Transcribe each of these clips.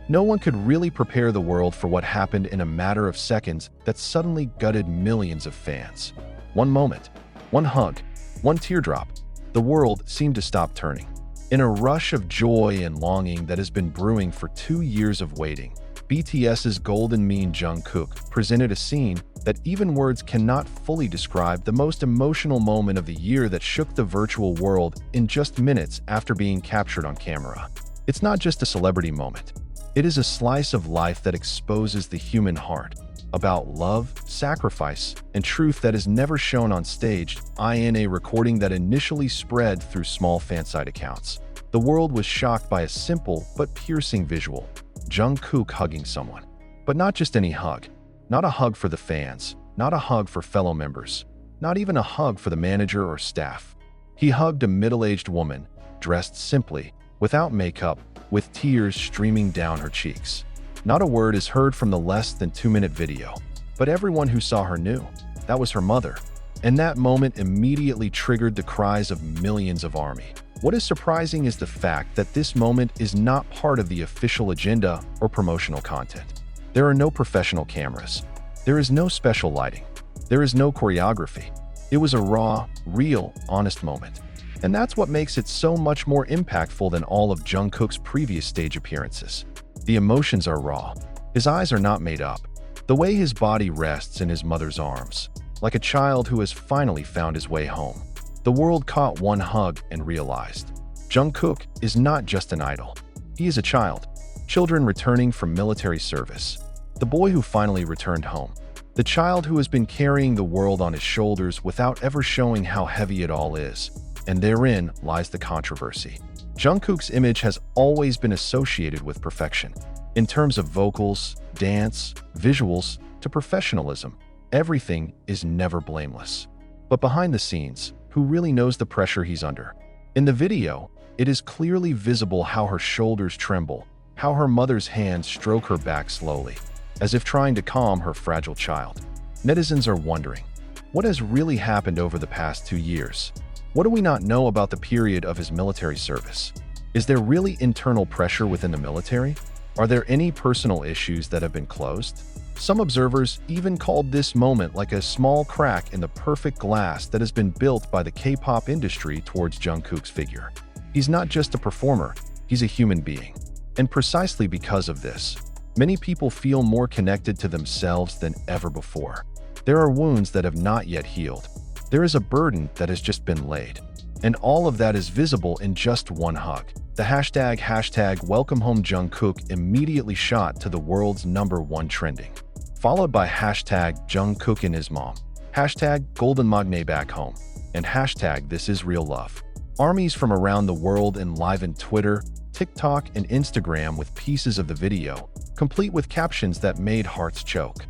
No one could really prepare the world for what happened in a matter of seconds that suddenly gutted millions of fans. One moment, one hug, one teardrop, the world seemed to stop turning. In a rush of joy and longing that has been brewing for 2 years of waiting, BTS's golden mean Jungkook presented a scene that even words cannot fully describe, the most emotional moment of the year that shook the virtual world in just minutes after being captured on camera. It's not just a celebrity moment. It is a slice of life that exposes the human heart, about love, sacrifice, and truth that is never shown on stage. In a recording that initially spread through small fansite accounts, the world was shocked by a simple but piercing visual: Jungkook hugging someone. But not just any hug. Not a hug for the fans, not a hug for fellow members, not even a hug for the manager or staff. He hugged a middle-aged woman, dressed simply, without makeup, with tears streaming down her cheeks. Not a word is heard from the less than 2-minute video, but everyone who saw her knew that was her mother. And that moment immediately triggered the cries of millions of ARMY. What is surprising is the fact that this moment is not part of the official agenda or promotional content. There are no professional cameras. There is no special lighting. There is no choreography. It was a raw, real, honest moment. And that's what makes it so much more impactful than all of Jungkook's previous stage appearances. The emotions are raw. His eyes are not made up. The way his body rests in his mother's arms, like a child who has finally found his way home. The world caught one hug and realized Jungkook is not just an idol. He is a child. Children returning from military service. The boy who finally returned home. The child who has been carrying the world on his shoulders without ever showing how heavy it all is. And therein lies the controversy. Jungkook's image has always been associated with perfection. In terms of vocals, dance, visuals, to professionalism, everything is never blameless. But behind the scenes, who really knows the pressure he's under? In the video, it is clearly visible how her shoulders tremble, how her mother's hands stroke her back slowly, as if trying to calm her fragile child. Netizens are wondering, what has really happened over the past 2 years? What do we not know about the period of his military service? Is there really internal pressure within the military? Are there any personal issues that have been closed? Some observers even called this moment like a small crack in the perfect glass that has been built by the K-pop industry towards Jungkook's figure. He's not just a performer, he's a human being. And precisely because of this, many people feel more connected to themselves than ever before. There are wounds that have not yet healed. There is a burden that has just been laid. And all of that is visible in just one hug. The hashtag welcome home Jungkook immediately shot to the world's #1 trending, followed by hashtag Jungkook and his mom, hashtag Golden Magne back home, and hashtag This Is Real Love. Armies from around the world enlivened Twitter, TikTok, and Instagram with pieces of the video, complete with captions that made hearts choke.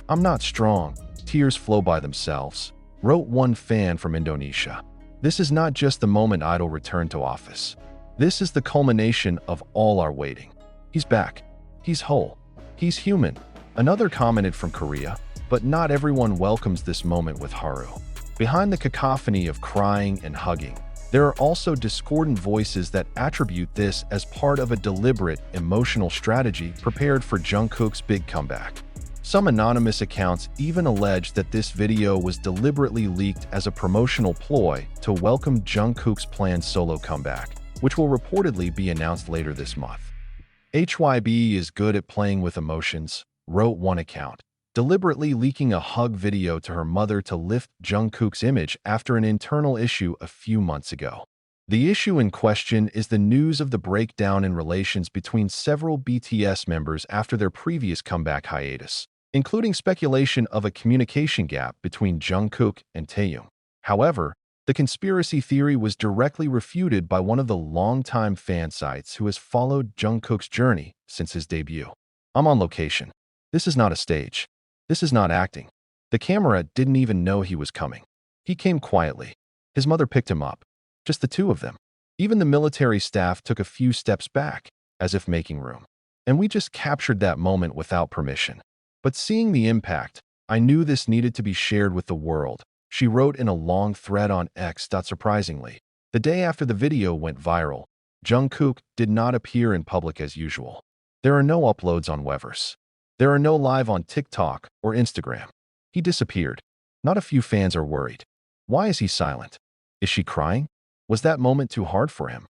"I'm not strong, tears flow by themselves," wrote one fan from Indonesia. This is not just the moment Idol returned to office. This is the culmination of all our waiting. He's back. He's whole. He's human. Another commented from Korea, but not everyone welcomes this moment with Haru. Behind the cacophony of crying and hugging, there are also discordant voices that attribute this as part of a deliberate, emotional strategy prepared for Jungkook's big comeback. Some anonymous accounts even allege that this video was deliberately leaked as a promotional ploy to welcome Jungkook's planned solo comeback, which will reportedly be announced later this month. "HYB is good at playing with emotions," wrote one account, deliberately leaking a hug video to her mother to lift Jungkook's image after an internal issue a few months ago. The issue in question is the news of the breakdown in relations between several BTS members after their previous comeback hiatus, including speculation of a communication gap between Jungkook and Taehyung. However, the conspiracy theory was directly refuted by one of the longtime fan sites who has followed Jungkook's journey since his debut. "I'm on location. This is not a stage. This is not acting. The camera didn't even know he was coming. He came quietly. His mother picked him up. Just the two of them. Even the military staff took a few steps back, as if making room. And we just captured that moment without permission. But seeing the impact, I knew this needed to be shared with the world," she wrote in a long thread on X. Surprisingly, the day after the video went viral, Jungkook did not appear in public as usual. There are no uploads on Weverse. There are no live on TikTok or Instagram. He disappeared. Not a few fans are worried. Why is he silent? Is she crying? Was that moment too hard for him?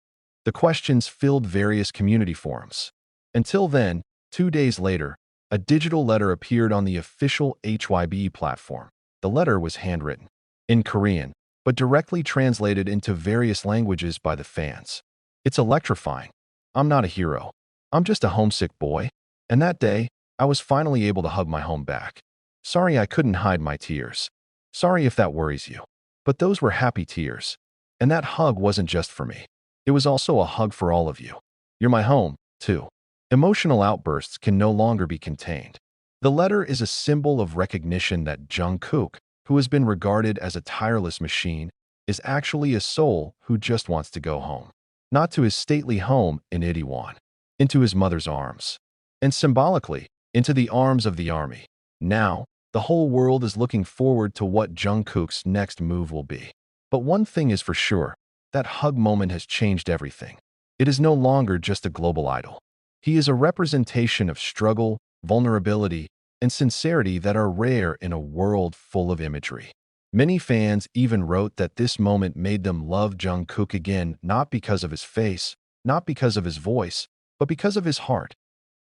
The questions filled various community forums. Until then, 2 days later, a digital letter appeared on the official HYBE platform. The letter was handwritten in Korean, but directly translated into various languages by the fans. It's electrifying. I'm not a hero. I'm just a homesick boy. And that day, I was finally able to hug my home back. Sorry I couldn't hide my tears. Sorry if that worries you. But those were happy tears. And that hug wasn't just for me. It was also a hug for all of you. You're my home, too. Emotional outbursts can no longer be contained. The letter is a symbol of recognition that Jungkook, who has been regarded as a tireless machine, is actually a soul who just wants to go home. Not to his stately home in Itaewon, into his mother's arms, and symbolically, into the arms of the army. Now, the whole world is looking forward to what Jungkook's next move will be. But one thing is for sure, that hug moment has changed everything. It is no longer just a global idol. He is a representation of struggle, vulnerability, and sincerity that are rare in a world full of imagery. Many fans even wrote that this moment made them love Jungkook again, not because of his face, not because of his voice, but because of his heart.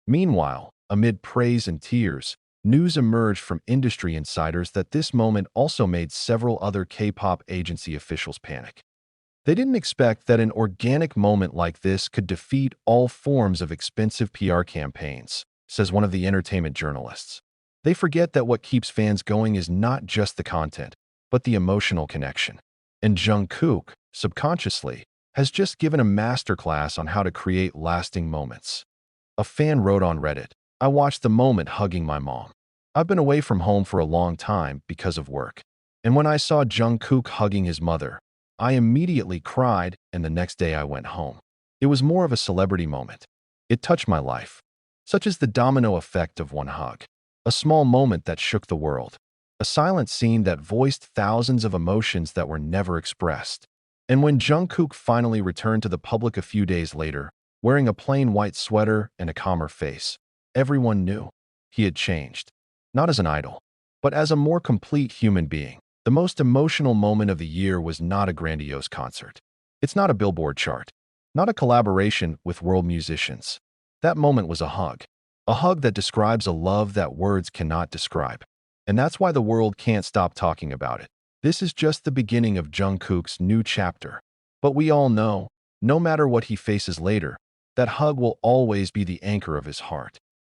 Meanwhile, amid praise and tears, news emerged from industry insiders that this moment also made several other K-pop agency officials panic. They didn't expect that an organic moment like this could defeat all forms of expensive PR campaigns, says one of the entertainment journalists. They forget that what keeps fans going is not just the content, but the emotional connection. And Jungkook, subconsciously, has just given a masterclass on how to create lasting moments. A fan wrote on Reddit, "I watched the moment hugging my mom. I've been away from home for a long time because of work. And when I saw Jungkook hugging his mother, I immediately cried, and the next day I went home. It was more of a celebrity moment. It touched my life. Such is the domino effect of one hug. A small moment that shook the world. A silent scene that voiced thousands of emotions that were never expressed." And when Jungkook finally returned to the public a few days later, wearing a plain white sweater and a calmer face, everyone knew he had changed. Not as an idol, but as a more complete human being. The most emotional moment of the year was not a grandiose concert. It's not a Billboard chart. Not a collaboration with world musicians. That moment was a hug. A hug that describes a love that words cannot describe. And that's why the world can't stop talking about it. This is just the beginning of Jungkook's new chapter. But we all know, no matter what he faces later, that hug will always be the anchor of his heart.